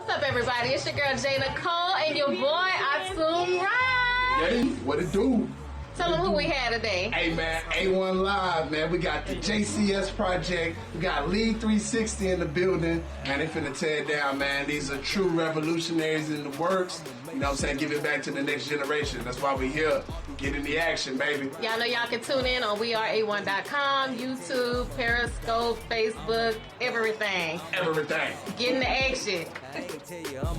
What's up, everybody? It's your girl, Jay Nicole, and your boy, Atum Ride. Hey, what it do? Tell them who we had today. Hey, man, A1 Live, man. We got the JCS Project. We got League 360 in the building. Man, they finna tear it down, man. These are true revolutionaries in the works. You know what I'm saying? Give it back to the next generation. That's why we here. Get in the action, baby. Y'all know y'all can tune in on weareA1.com, YouTube, Periscope, Facebook, everything. Everything. Get in the action.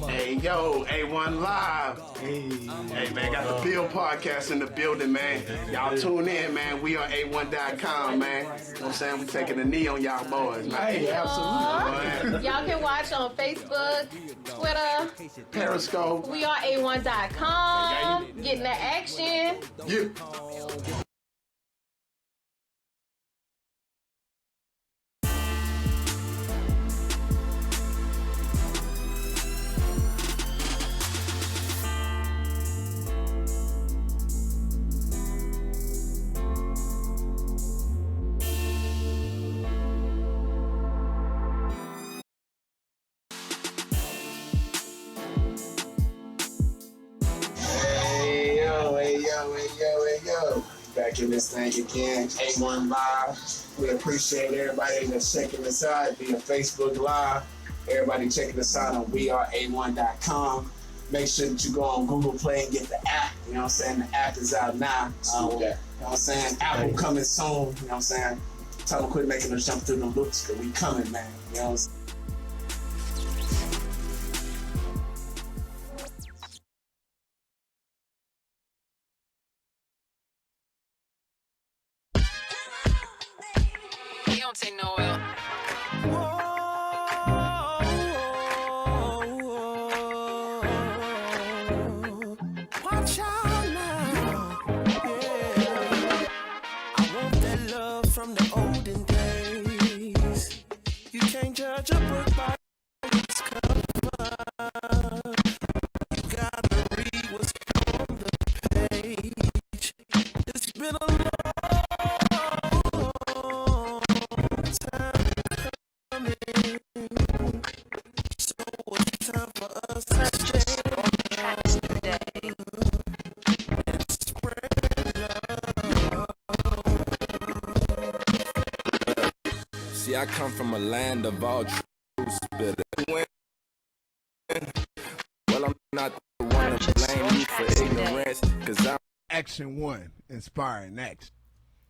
Hey, yo, A1 Live. Hey, man, got the Bill Podcast in the building, man. Y'all tune in, man. We are A1.com, man. You know what I'm saying? We taking a knee on y'all boys, man. Hey, absolutely. Y'all can watch on Facebook, Twitter, Periscope. We are A1.com. Get in the action. Yeah. Hey, yo. Back in this thing again, A1 Live. We appreciate everybody that's checking us out via Facebook Live. Everybody checking us out on weareA1.com. Make sure that you go on Google Play and get the app. You know what I'm saying? The app is out now. You know what I'm saying? Apple coming soon. You know what I'm saying? Tell them quit making us jump through them loops because we coming, man. You know what I'm saying? Don't take no L. Watch out now. Yeah. I want that love from the olden days. You can't judge a book by its cover. You gotta read what's on the page. It's been a long See, I come from a land of all truth spitter. Well, I'm not the one to blame you for ignorance, cause I'm Action 1, inspiring action.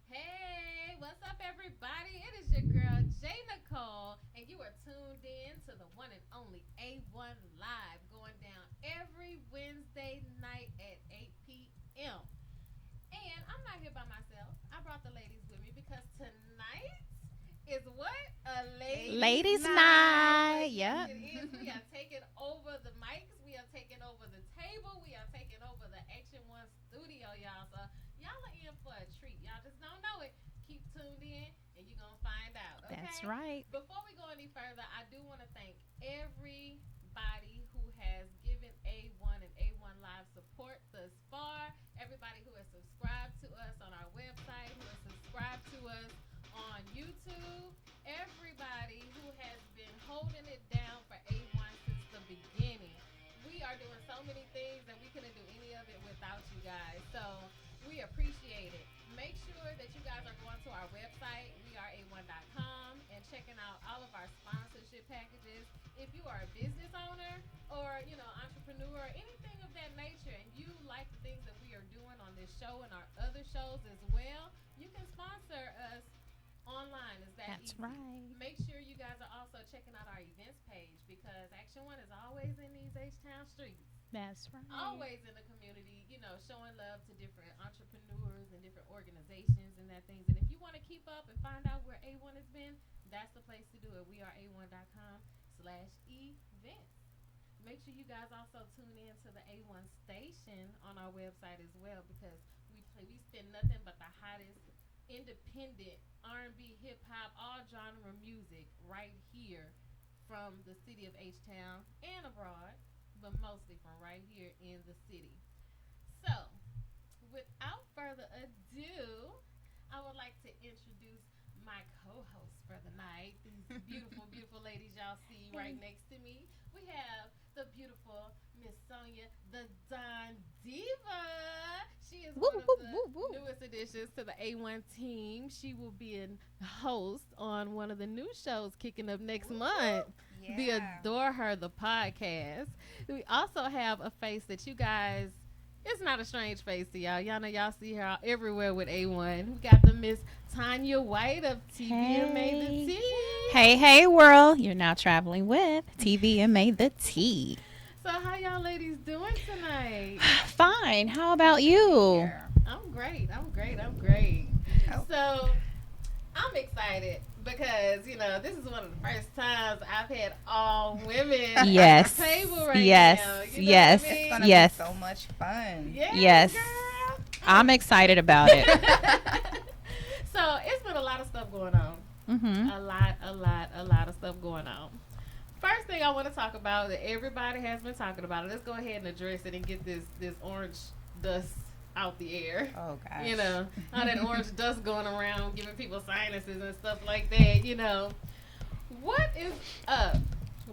Hey, what's up, everybody? It is your girl, Jay Nicole, and you are tuned in to the one and only A1 Live, going down every Wednesday night at 8 p.m. And I'm not here by myself. I brought the ladies with me because tonight is what? A ladies night. Yep. It is. We are taking over the mics. We are taking over the table. We are taking over the Action 1 studio, y'all. So y'all are in for a treat. Y'all just don't know it. Keep tuned in and you're going to find out. Okay? That's right. Before we go any further, I do want to thank everybody who has given A1 and A1 Live support thus far. Everybody who has subscribed to us on our website, who has subscribed to us on YouTube. Everybody who has been holding it down for A1 since the beginning. We are doing so many things and we couldn't do any of it without you guys. So we appreciate it. Make sure that you guys are going to our website, weareA1.com, and checking out all of our sponsorship packages. If you are a business owner or, entrepreneur, anything of that nature, and you like the things that we are doing on this show and our other shows as well, you can sponsor us online. Is that That's easy? right. Make sure you guys are also checking out our events page because Action 1 is always in these H-Town streets. That's right. Always in the community, showing love to different entrepreneurs and different organizations and that things. And if you want to keep up and find out where A1 has been, that's the place to do it. weareA1.com/events. Make sure you guys also tune in to the A1 station on our website as well because we spin nothing but the hottest independent R&B, hip hop, all genre music right here from the city of H-Town and abroad, but mostly from right here in the city. So, without further ado, I would like to introduce my co-host for the night. These beautiful, beautiful ladies y'all see right next to me. We have the beautiful Miss Sonia, the Don Diva. She is Woo, one of woo, the woo, woo. newest additions to the A1 team. She will be a host on one of the new shows kicking up next month. The Yeah. Adore Her, the podcast. We also have a face that you guys, it's not a strange face to y'all. Y'all know y'all see her everywhere with A1. We got the Miss Latonya White of TVMA The Tea. Hey, world. You're now traveling with TVMA The Tea. So how y'all ladies doing tonight? Fine. How about you? Yeah. I'm great. Oh. So I'm excited because, you know, this is one of the first times I've had all women Yes. at the table right Yes. now. You know Yes. what I mean? It's gonna Yes. be so much fun. Yeah, Yes. girl. I'm excited about it. So it's been a lot of stuff going on. Mm-hmm. A lot of stuff going on. First thing I want to talk about that everybody has been talking about. Let's go ahead and address it and get this orange dust out the air. Oh gosh. You know, all that orange dust going around, giving people sinuses and stuff like that. You know, what is up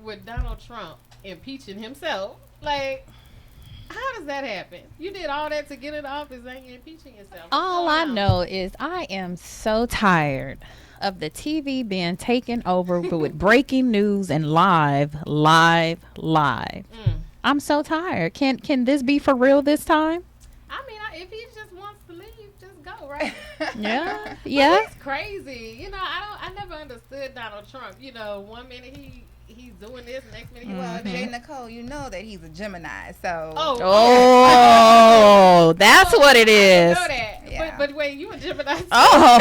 with Donald Trump impeaching himself? Like, how does that happen? You did all that to get in office, and you're impeaching yourself. What's All going I on? know is I am so tired of the TV being taken over with breaking news and live. Mm. I'm so tired. Can this be for real this time? I mean, if he just wants to leave, just go, right? Yeah. Yeah. It's crazy. You know, I never understood Donald Trump. You know, one minute he's doing this, next minute he's Well, doing Jay that. Nicole, you know that he's a Gemini, so Oh, that's what it I is. know that. Yeah. But wait, you a Gemini? too? Oh.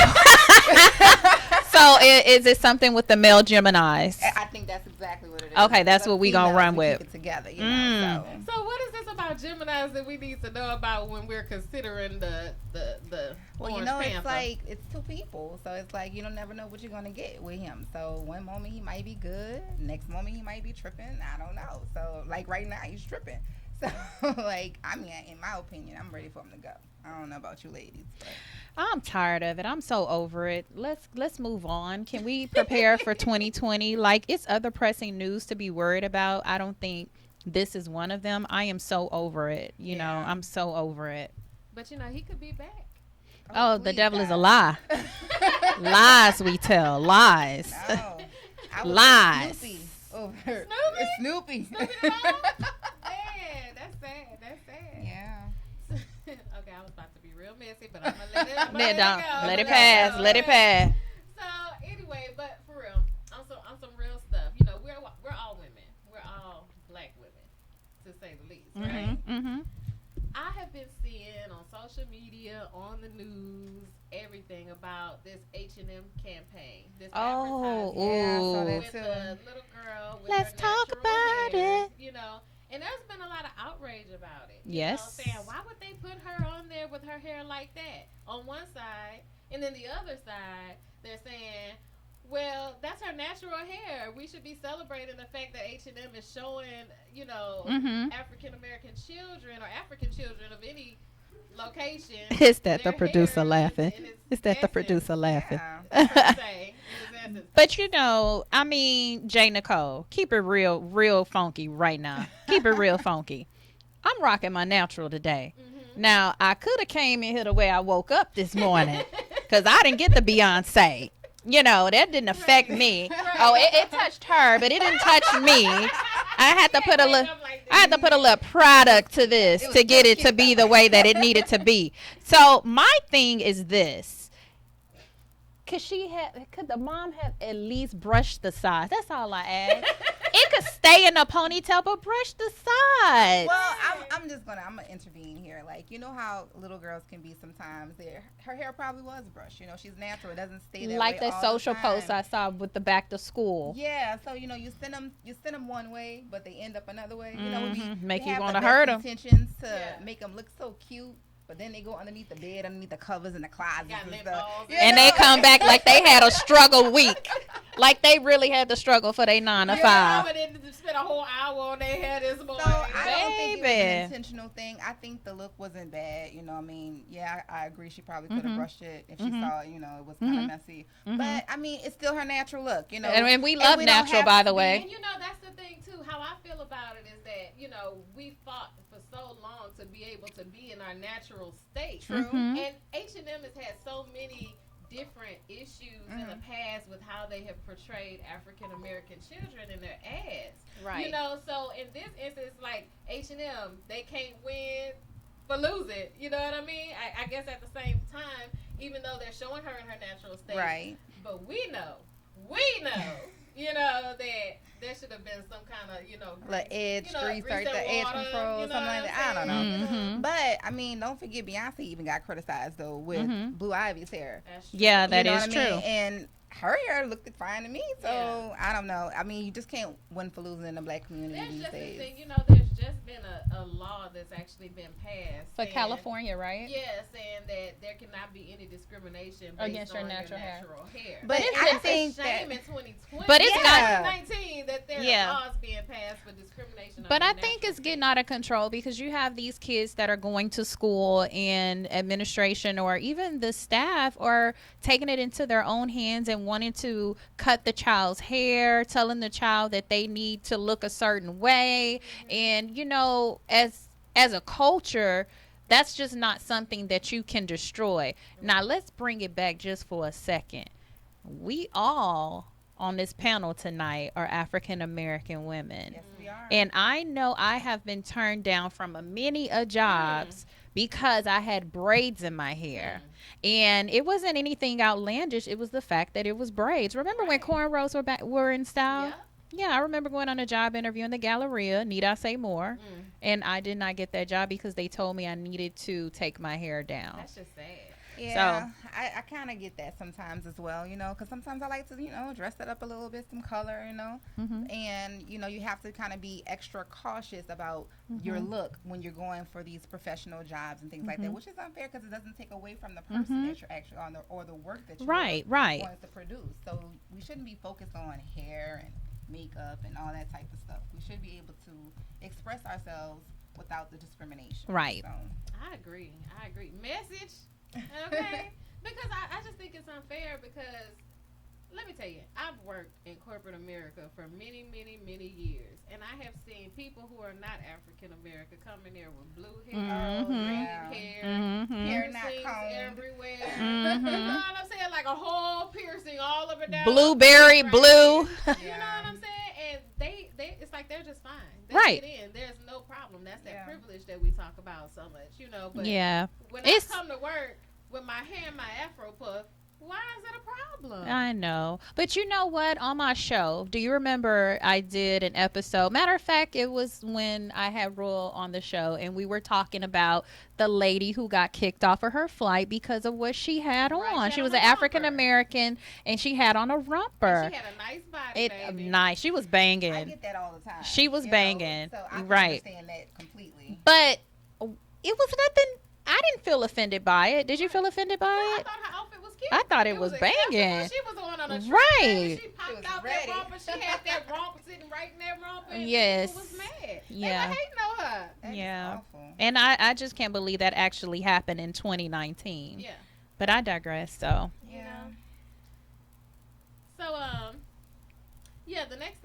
So is it something with the male Geminis? I think that's exactly what it is. Okay, that's The what we gonna females, run we with. Keep it together, you Mm. know. So. So what is this about Geminis that we need to know about when we're considering the Well, Orange you know, Panther? it's like it's two people, so it's like you don't never know what you're gonna get with him. So one moment he might be good, next moment he might be tripping. I don't know. So like right now he's tripping. So like I mean, in my opinion, I'm ready for him to go. I don't know about you ladies, but I'm tired of it. I'm so over it. Let's move on. Can we prepare for 2020? Like, it's other pressing news to be worried about. I don't think this is one of them. I am so over it. You know, Yeah. I'm so over it. But you know, he could be back. Oh, the please, devil is a God. lie. Lies we tell. Lies. No. I would Lies. say Snoopy. Over. Snoopy? It's Snoopy. Snoopy the dog? Man, that's sad. Yeah. Okay, I was about to be real messy, but I'm gonna let it, go. Let it pass. Let it pass. So anyway, but for real, on some real stuff. You know, we're all women. We're all black women, to say the least, right? Mm-hmm. I have been seeing on social media, on the news, everything about this H&M campaign. This Oh, advertisement Yeah, I saw ooh. that with too. the little girl with Let's her talk natural about hair, it. you know. And there's been a lot of outrage about it. Yes. You know, saying, why would they put her on there with her hair like that on one side, and then the other side, they're saying, well, that's her natural hair. We should be celebrating the fact that H&M is showing, you know, Mm-hmm. African American children or African children of any location. Is that the their producer hair laughing? in its Is that the essence, producer laughing? Yeah. per se, in its essence. But you know, I mean, Jay Nicole, keep it real funky right now. Keep it real funky. I'm rocking my natural today. Now, I could have came in here the way I woke up this morning because I didn't get the Beyonce. You know, that didn't affect me. Oh, it touched her, but it didn't touch me. I had to put a little product to this to get it to be the way that it needed to be. So my thing is this. Could the mom have at least brushed the sides? That's all I ask. It could stay in a ponytail, but brush the sides. Well, I'm gonna intervene here. Like, you know how little girls can be sometimes. Her hair probably was brushed. You know, she's natural. It doesn't stay that Like way that all the social post I time. saw with the back to school. Yeah, so you know, you send them one way, but they end up another way. You know, Make we you have wanna the hurt best 'em. intentions to Yeah. make them look so cute, but then they go underneath the bed, underneath the covers in the closet Got and lip stuff. balls You And know? they come back like they had a struggle week. Like they really had to struggle for their 9 to 5. Mama didn't spend a whole hour on their hair this morning. So I don't think it was Baby. an intentional thing. I think the look wasn't bad. You know, I mean, yeah, I agree. She probably could have brushed it if she saw, you know, it was kind of messy. But I mean, it's still her natural look. You know, And we love don't natural, have by to the be- way. And you know, that's the thing too. How I feel about it is that we fought for so long to be able to be in our natural state. True. And H&M has had so many different issues in the past with how they have portrayed African American children in their ads. Right. So in this instance, like H&M, they can't win for losing. You know what I mean? I guess at the same time, even though they're showing her in her natural state, Right. but we know, that there should have been some kind of, Like edge, grease, grease the and edge water, control, you know something like what that. I don't know. I'm saying? But I mean, don't forget Beyonce even got criticized though with Blue Ivy's hair. That's true. Yeah, that you know is what true. I mean? And her hair looked fine to me. So Yeah. I don't know. I mean, you just can't win for losing in the black community There's these just days. this thing, there's just been a law that's actually been passed For saying- California, right? Yeah, saying that there cannot be any discrimination based Against your on natural hair. natural hair. But it's I just think a shame that- in 2020. But it's Yeah. 2019 that there Yeah. are laws being passed for discrimination. But on I the think natural it's getting hair. out of control because you have these kids that are going to school and administration or even the staff are taking it into their own hands and wanting to cut the child's hair, telling the child that they need to look a certain way. And, as a culture, that's just not something that you can destroy. Now, let's bring it back just for a second. We all on this panel tonight are African American women. Yes, we are. And I know I have been turned down from many jobs because I had braids in my hair. And it wasn't anything outlandish. It was the fact that it was braids. Remember when cornrows were in style? Yeah. Yeah, I remember going on a job interview in the Galleria. Need I say more? And I did not get that job because they told me I needed to take my hair down. That's just sad. Yeah, I kind of get that sometimes as well, because sometimes I like to, dress it up a little bit, some color, and, you have to kind of be extra cautious about your look when you're going for these professional jobs and things like that, which is unfair because it doesn't take away from the person that you're actually on or the work that you're Right. going to produce. So we shouldn't be focused on hair and makeup and all that type of stuff. We should be able to express ourselves without the discrimination. Right. So. I agree. Message, okay? Because I just think it's unfair because, let me tell you, I've worked in corporate America for many, many, many years. And I have seen people who are not African American come in there with blue hair, green hair, Hair not piercings combed. everywhere. You know what I'm saying? Like a whole piercing all over down. Blueberry right. blue. You know what I'm saying? And they it's like they're just fine. They Right. get in. There's no problem. That's that Yeah. privilege that we talk about so much, But Yeah. when It's- I come to work with my hair and my afro puff, why is it a problem? I know. But you know what? On my show, do you remember I did an episode? Matter of fact, it was when I had Royal on the show, and we were talking about the lady who got kicked off of her flight because of what she had on. Right, She she was had an on a African American, and she had on a romper. And she had a nice body, baby. Nice. She was banging. I get that all the time. She was banging. So I can Right. understand that completely. But it was nothing. I didn't feel offended by it. Did you feel offended by I it? thought her outfit was cute. I thought it was acceptable. banging. She was on a trip, Right. baby. She She popped was out ready. that romper. She had that romper sitting right in that romper. And Yes. people was mad. Yeah. They were hating on her. That is Yeah. awful. And I just can't believe that actually happened in 2019. Yeah. But I digress, so. Yeah. So, yeah, the next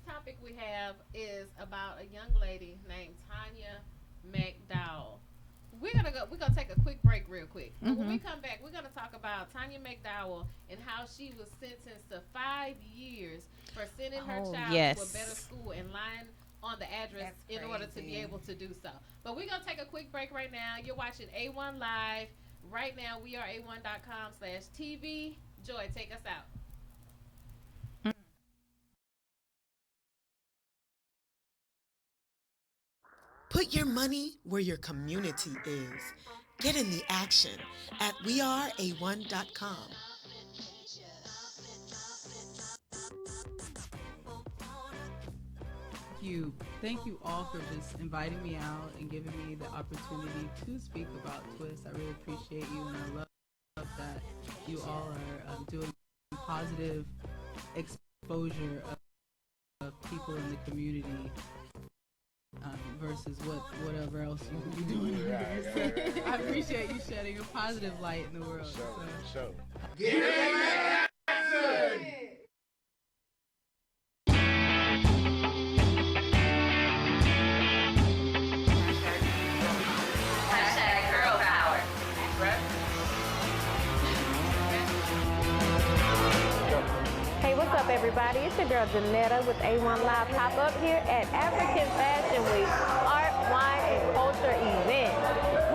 topic we have is about a young lady named Tanya McDowell. We're gonna take a quick break real quick. But when we come back, we're gonna talk about Tanya McDowell and how she was sentenced to 5 years for sending her child to a better school and lying on the address That's in order to be crazy. able to do so. But we're gonna take a quick break right now. You're watching A1 Live. Right now, we are a1.com/TV. Joy, take us out. Put your money where your community is. Get in the action at weareA1.com. Thank you all for just inviting me out and giving me the opportunity to speak about Twist. I really appreciate you, and I love that you all are doing positive exposure of people in the community versus whatever else you could be doing. Right. I appreciate you shedding a positive light in the world. Show. it's your girl Janetta with A1 Live Pop-Up here at African Fashion Week Art, Wine, and Culture event.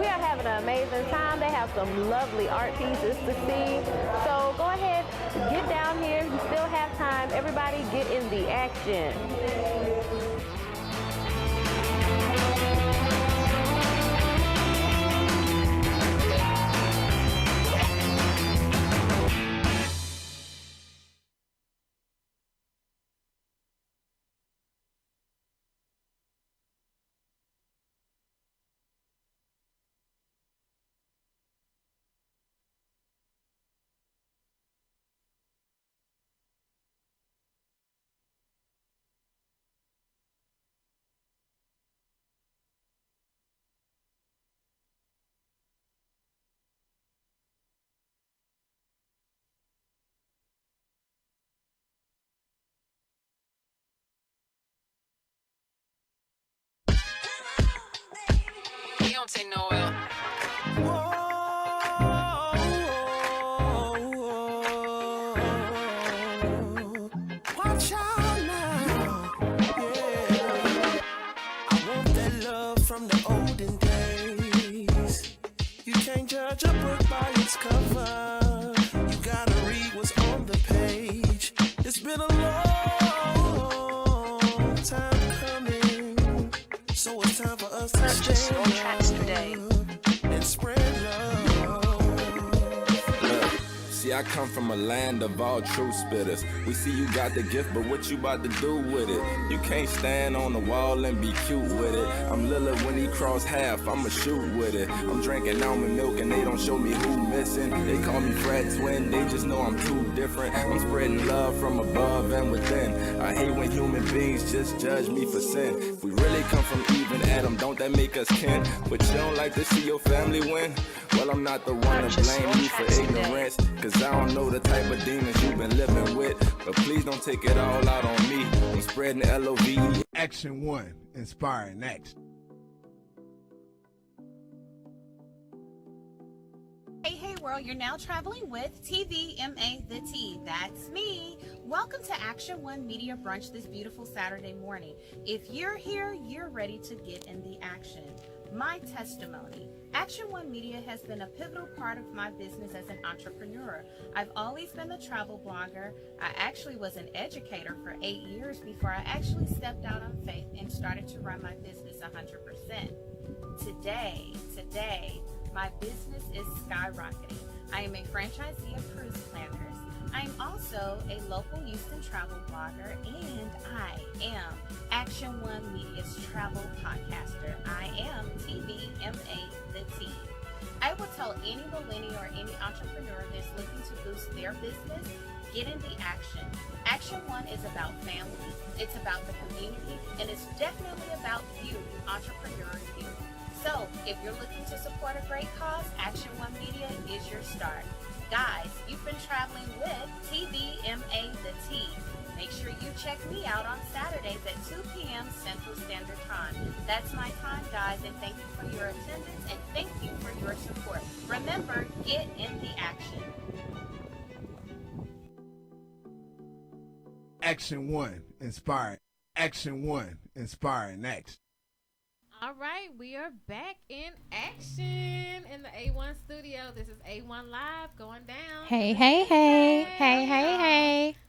We are having an amazing time. They have some lovely art pieces to see. So go ahead, get down here. You still have time. Everybody get in the action. You don't take no L. Watch out now, yeah. I want that love from the olden days. You can't judge a book by its cover. You gotta read what's on the page. It's been a long time coming, so it's time for us to stand up and spread love. See, I come from a land of all true spitters. We see you got the gift, but what you about to do with it? You can't stand on the wall and be cute with it. I'm Lila when he cross half, I'ma shoot with it. I'm drinking almond milk and they don't show me who missing. They call me Fred Twin, they just know I'm too different. I'm spreading love from above and within. I hate when human beings just judge me for sin. If we really come from even Adam, don't that make us kin? But you don't like to see your family win? Well, I'm not the one to blame you for ignorance, cause I don't know the type of demons you've been living with. But please don't take it all out on me. I'm spreading LOVE. Action 1, Inspire Next. Hey world, you're now traveling with TVMA the T. That's me. Welcome to Action 1 Media Brunch this beautiful Saturday morning. If you're here, you're ready to get in the action. My testimony. Action 1 Media has been a pivotal part of my business as an entrepreneur. I've always been a travel blogger. I actually was an educator for 8 years before I actually stepped out on faith and started to run my business 100%. Today, my business is skyrocketing. I am a franchisee of cruise planners. I am also a local Houston travel blogger, and I am Action 1 Media's travel podcaster. I am TVMA the T. I will tell any millennial or any entrepreneur that's looking to boost their business, get in the action. Action 1 is about family, it's about the community, and it's definitely about you, entrepreneur you. So, if you're looking to support a great cause, Action 1 Media is your start. Guys, you've been traveling with TVMA the T. Make sure you check me out on Saturdays at 2 p.m. Central Standard Time. That's my time, guys, and thank you for your attendance and thank you for your support. Remember, get in the action. Action 1, Inspire. Action 1, Inspire Next. All right, we are back in action in the A1 studio. This is A1 Live going down. Hey.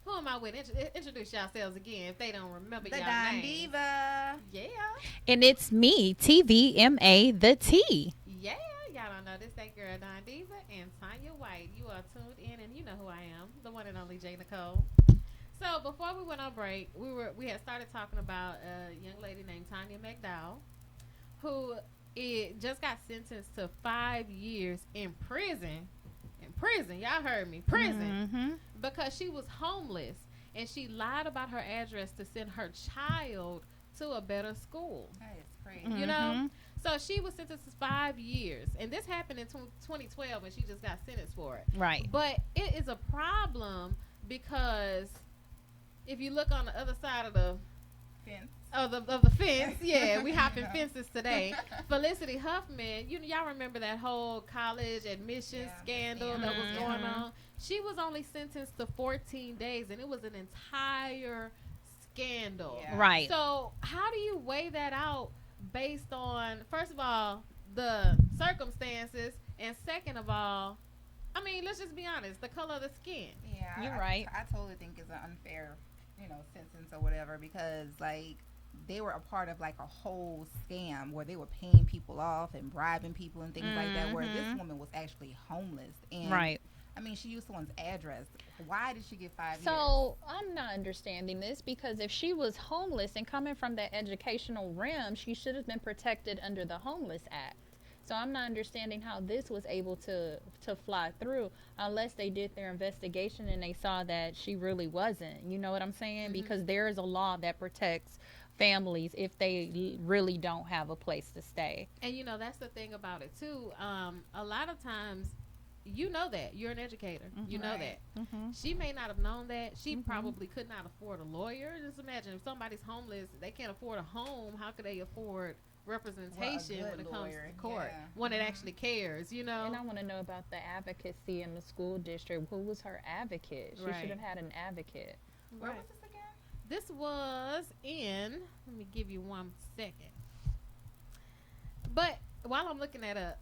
Who am I with? Introduce yourselves again if they don't remember The y'all Don names. Diva. Yeah. And it's me, TVMA the T. Yeah, y'all don't know this. That girl Don Diva and Sonia White. You are tuned in, and you know who I am, the one and only J. Nicole. So before we went on break, we had started talking about a young lady named Tanya McDowell, who just got sentenced to 5 years in prison. Y'all heard me. Prison. Because she was homeless and she lied about her address to send her child to a better school. That is crazy. You know? So she was sentenced to 5 years. And this happened in 2012 and she just got sentenced for it. Right. But it is a problem because if you look on the other side of the of the fence. Yeah, we hopping fences today. Felicity Huffman, y'all remember that whole college admissions scandal that was going on? She was only sentenced to 14 days, and it was an entire scandal. Yeah. Right. So how do you weigh that out based on, first of all, the circumstances, and second of all, I mean, let's just be honest, the color of the skin. Yeah, you're right. I totally think it's an unfair, sentence or whatever, because like they were a part of like a whole scam where they were paying people off and bribing people and things like that, where this woman was actually homeless. And right. I mean, she used someone's address. Why did she get 5 years? So I'm not understanding this, because if she was homeless and coming from the educational realm, she should have been protected under the Homeless Act. So I'm not understanding how this was able to fly through, unless they did their investigation and they saw that she really wasn't. You know what I'm saying? Because there is a law that protects families if they really don't have a place to stay. And that's the thing about it too. A lot of times, that you're an educator. You know that. She may not have known that. She probably could not afford a lawyer. Just imagine if somebody's homeless, they can't afford a home. How could they afford representation when it comes to court, one that actually cares, And I want to know about the advocacy in the school district. Who was her advocate? She should have had an advocate. Where was this again? This was in, let me give you 1 second. But while I'm looking at it,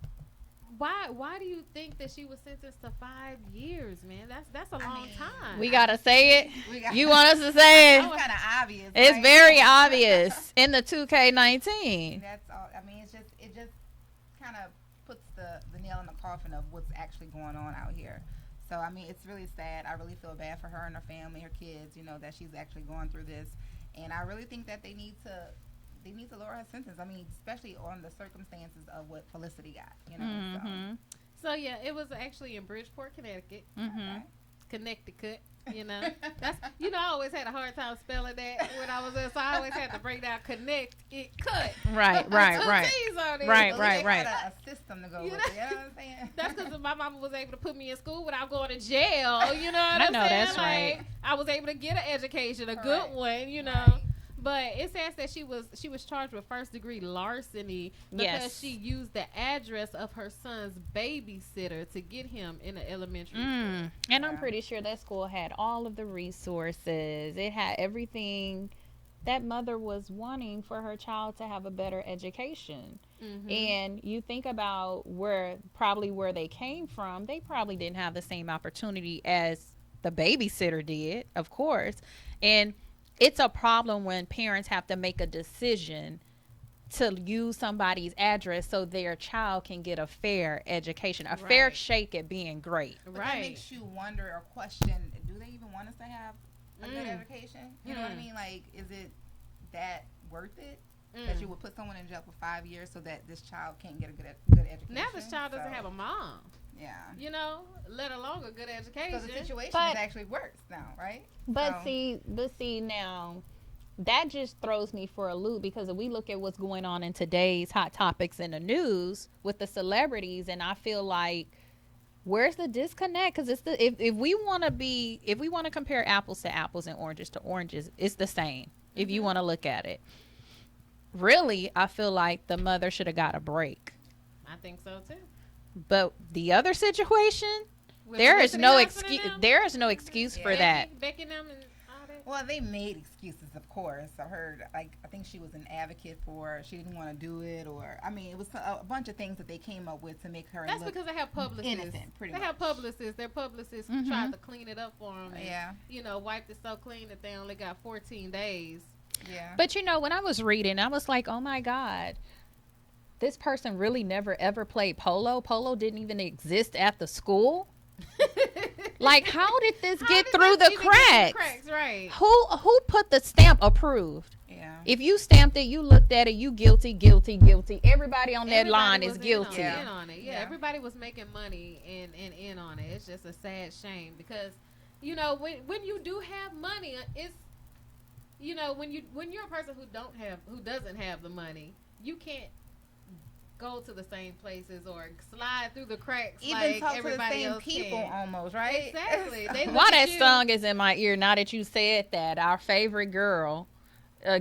why do you think that she was sentenced to 5 years, man? That's a long time. We gotta say it. You want us to say it? It's kind of obvious. It's right? very obvious in the 2K19. That's all. I mean, it just kind of puts the nail in the coffin of what's actually going on out here. So I mean, it's really sad. I really feel bad for her and her family, her kids. That she's actually going through this, and I really think that they need to lower her sentence. I mean, especially on the circumstances of what Felicity got, So yeah, it was actually in Bridgeport, Connecticut. Connecticut. That's I always had a hard time spelling that when I was there, so I always had to break down connect it cut. Right. Right. A system to go with it. You know what I'm saying? That's because my mama was able to put me in school without going to jail. You know what I'm saying? That's right. I was able to get an education, a good one. Right. But it says that she was charged with first-degree larceny because she used the address of her son's babysitter to get him in an elementary school. And I'm pretty sure that school had all of the resources. It had everything that mother was wanting for her child to have a better education. And you think about where they came from, they probably didn't have the same opportunity as the babysitter did, of course. And it's a problem when parents have to make a decision to use somebody's address so their child can get a fair education, a fair shake at being great. But that makes you wonder or question, do they even want us to have a good education? You know what I mean? Like, is it that worth it? That you would put someone in jail for 5 years so that this child can't get a good education? Now this child doesn't have a mom. Yeah. Let alone a good education. So the situation is actually worse now, right? But see now, that just throws me for a loop, because if we look at what's going on in today's hot topics in the news with the celebrities, and I feel like, where's the disconnect? Because it's if we want to compare apples to apples and oranges to oranges, it's the same. If you want to look at it, really, I feel like the mother should have got a break. I think so too. But the other situation, there is no excuse for that. Becky and them and all that. Well, they made excuses, of course. I think she was an advocate for, she didn't want to do it, or I mean, it was a bunch of things that they came up with to make her That's look because they have publicists. Innocent, pretty they much. have publicists. Their publicists tried to clean it up for them. And, wiped it so clean that they only got 14 days. Yeah. But when I was reading, I was like, oh my God, this person really never ever played polo. Polo didn't even exist at the school. Like, how did this get through the cracks? Right. Who put the stamp approved? Yeah. If you stamped it, you looked at it, you guilty. Everybody on that line is guilty. In on it. Yeah, everybody was making money and in on it. It's just a sad shame because, when you do have money, it's, when you're a person who doesn't have the money, you can't go to the same places or slide through the cracks even like talk everybody to the same else people can. almost, right? Exactly. Why that song is in my ear now that you said that? Our favorite girl,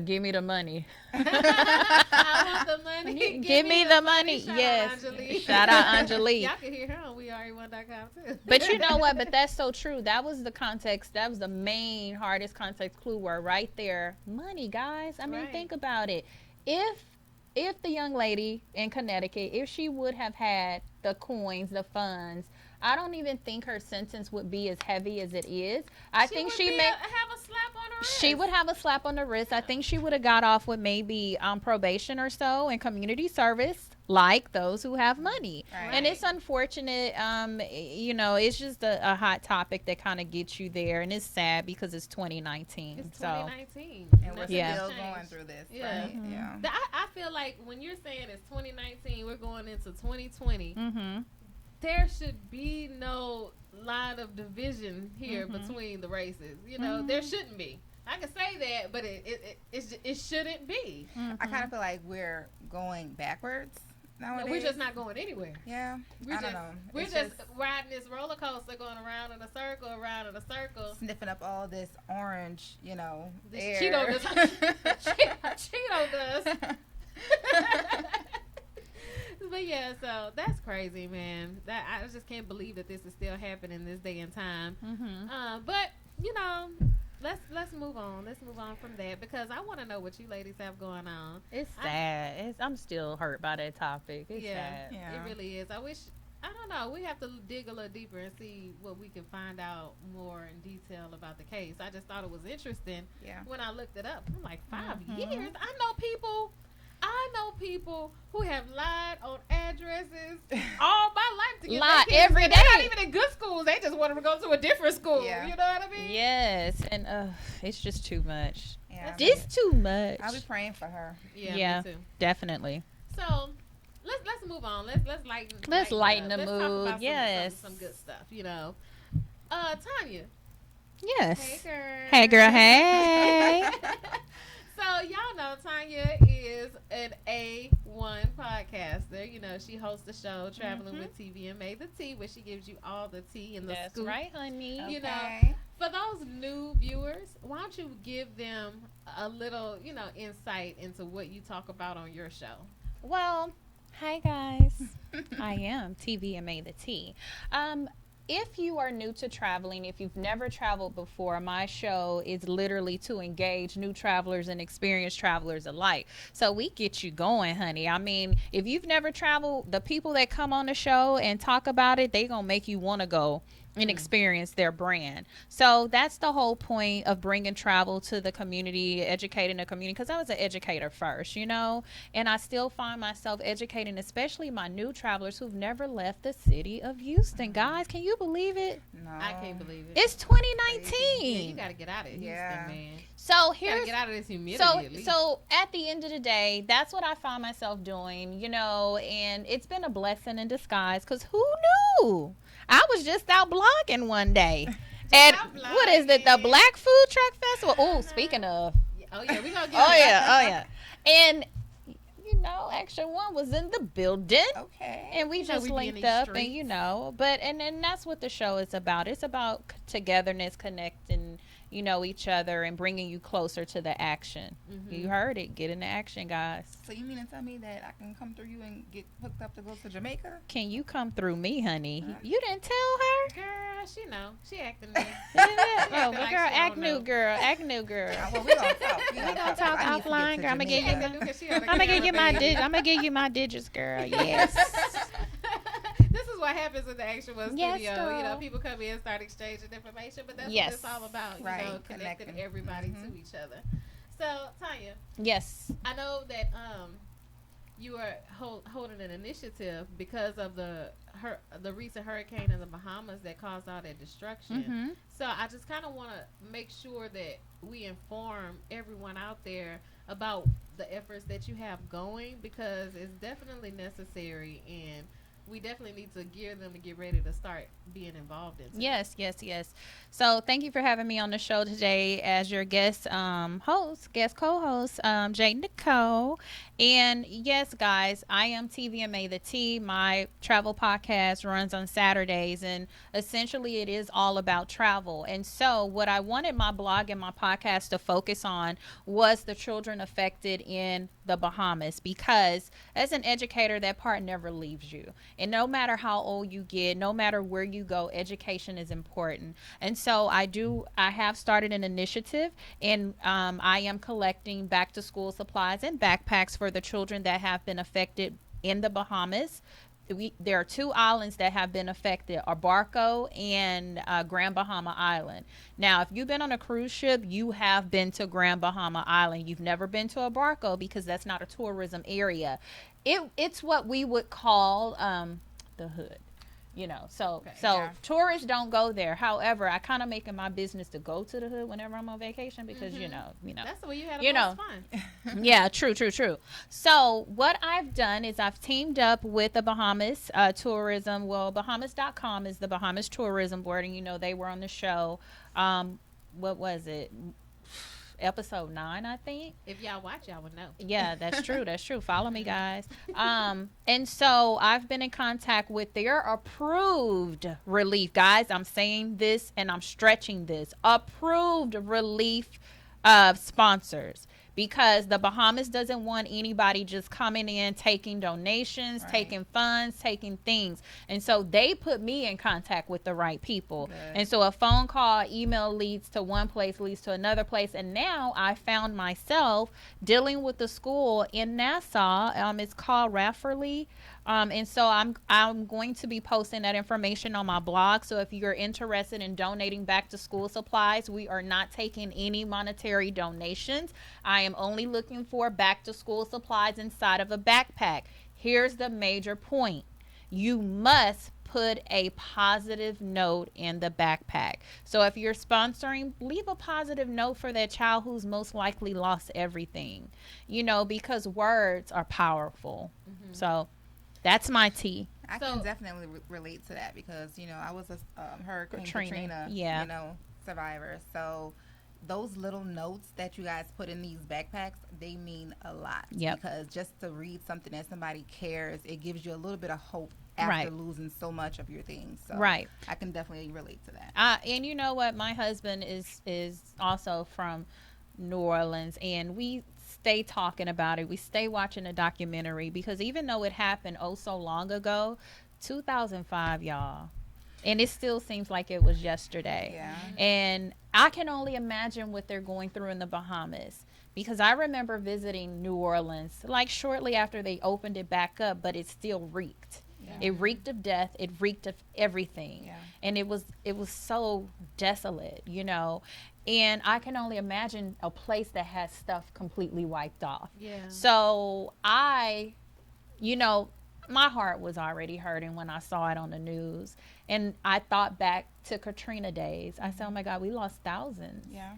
Give me the money. I want the money. Give me the money. Shout Yes. out Angelique. Shout out Angelique. Y'all can hear her on weare1.com too. But you know what? But that's so true. That was the context. That was the main hardest context clue word right there. Money, guys. I mean, think about it. If the young lady in Connecticut, if she would have had the coins, the funds, I don't even think her sentence would be as heavy as it is. I think she may have a slap on her wrist. She would have a slap on the wrist. I think she would have got off with maybe probation or so and community service, like those who have money. Right. And it's unfortunate. You know, it's just a hot topic that kind of gets you there, and it's sad because it's 2019. It's so 2019, and we're still going through this. Yeah, right? Yeah. I feel like when you're saying it's 2019, we're going into 2020. Mm-hmm. There should be no line of division here between the races. You know, there shouldn't be. I can say that, but it shouldn't be. I kind of feel like we're going backwards nowadays. No, we're just not going anywhere. Yeah, I don't know. We're It's just riding this roller coaster, going around in a circle, sniffing up all this orange, you know, this air. Cheeto dust. Cheeto dust. But yeah, so that's crazy, man. That I just can't believe that this is still happening this day and time. But you know, let's move on. Let's move on from that because I want to know what you ladies have going on. It's sad. I'm still hurt by that topic. It's sad. Yeah, it really is. I don't know. We have to dig a little deeper and see what we can find out more in detail about the case. I just thought it was interesting. Yeah. When I looked it up, I'm like 5 years. I know people who have lied on addresses all my life to get Lie their kids. every They're not day. even in good schools. They just want to go to a different school. Yeah. You know what I mean? Yes, and it's just too much. Yeah, It's too much. I'll be praying for her. Yeah, me too. Definitely. So let's move on. Let's lighten. Let's lighten the Let's mood. talk about Yes. some good stuff. You know, Tanya. Yes. Hey girl. Hey girl. Hey. So y'all know Tanya is an A1 podcaster. You know, she hosts the show Traveling with TV and Made the Tea, where she gives you all the tea and the That's scoop. right, honey. You know, for those new viewers, why don't you give them a little, you know, insight into what you talk about on your show? Well, hi guys. I am TV and Made the Tea. If you are new to traveling, if you've never traveled before, my show is literally to engage new travelers and experienced travelers alike. So we get you going, honey. I mean, if you've never traveled, the people that come on the show and talk about it, they gonna make you want to go and experience their brand. So that's the whole point of bringing travel to the community, educating the community, because I was an educator first, you know, and I still find myself educating, especially my new travelers who've never left the city of Houston. Guys, can you believe it? No. I can't believe it. It's 2019. Yeah, you got to get out of Houston, man. So You gotta get out of this humidity. at least. So at the end of the day, that's what I find myself doing, you know, and it's been a blessing in disguise because who knew? I was just out blogging one day. And what is it, the Black Food Truck Festival? Oh, speaking of. Oh, yeah, we gonna get Oh, yeah. And, you know, Action One was in the building. Okay. And we just we be in linked these up streets. and, you know, and that's what the show is about. It's about togetherness, connecting, you know, each other and bringing you closer to the action. You heard it. Get into action, guys. So you mean to tell me that I can come through you and get hooked up to go to Jamaica? Can you come through me, honey? You didn't tell her? Girl, she know. She acting new. Oh, like girl, she act don't new, know. girl. Act new, girl. Well, we gonna talk. We gonna talk offline, girl. I'm gonna give you my I'm gonna give you my digits, girl. Yes. This is what happens in the Action One Yes, studio. girl. You know, people come in and start exchanging information, but that's Yes. what it's all about. You Right, know, connecting connecting. everybody to each other. So, Tanya, Yes. I know that you are holding an initiative because of the recent hurricane in the Bahamas that caused all that destruction. So I just kind of want to make sure that we inform everyone out there about the efforts that you have going because it's definitely necessary and we definitely need to gear them to get ready to start being involved in. Yes. So thank you for having me on the show today as your guest co-host, Jay Nicole. And yes, guys, I am TVMA the T. My travel podcast runs on Saturdays, and essentially it is all about travel. And so what I wanted my blog and my podcast to focus on was the children affected in the Bahamas, because as an educator, that part never leaves you. And no matter how old you get, no matter where you go, education is important. And so I have started an initiative, and I am collecting back to school supplies and backpacks for the children that have been affected in the Bahamas. There are 2 islands that have been affected, Abarco and Grand Bahama Island. Now, if you've been on a cruise ship, you have been to Grand Bahama Island. You've never been to Abarco because that's not a tourism area. It's what we would call the hood. Tourists don't go there. However, I kind of make it my business to go to the hood whenever I'm on vacation, because you know that's the way you had the most fun. Yeah, true. So what I've done is I've teamed up with the Bahamas tourism. Well, Bahamas.com is the Bahamas tourism board, and they were on the show. What was it? Episode 9, I think. If y'all watch, y'all would know. Yeah, that's true. Follow me, guys. And so I've been in contact with their approved relief, guys. I'm saying this and I'm stretching this. Approved relief sponsors. Because the Bahamas doesn't want anybody just coming in, taking donations, taking funds, taking things. And so they put me in contact with the right people. Good. And so a phone call, email leads to one place, leads to another place. And now I found myself dealing with the school in Nassau. It's called Rafferty. And so I'm going to be posting that information on my blog. So if you're interested in donating back to school supplies, we are not taking any monetary donations. I am only looking for back to school supplies inside of a backpack. Here's the major point. You must put a positive note in the backpack. So if you're sponsoring, leave a positive note for that child who's most likely lost everything, because words are powerful. Mm-hmm. So that's my tea. I can definitely relate to that, because I was a Hurricane Katrina survivor. So those little notes that you guys put in these backpacks, they mean a lot. Because just to read something that somebody cares, it gives you a little bit of hope after losing so much of your things. So I can definitely relate to that. And you know what? My husband is also from New Orleans, and we stay talking about it. We stay watching the documentary, because even though it happened so long ago, 2005, y'all, and it still seems like it was yesterday. Yeah. And I can only imagine what they're going through in the Bahamas, because I remember visiting New Orleans like shortly after they opened it back up, but it still reeked. Yeah. It reeked of death. It reeked of everything. Yeah. And it was so desolate, And I can only imagine a place that has stuff completely wiped off. Yeah. So my heart was already hurting when I saw it on the news. And I thought back to Katrina days. I said, oh my God, we lost thousands. Yeah.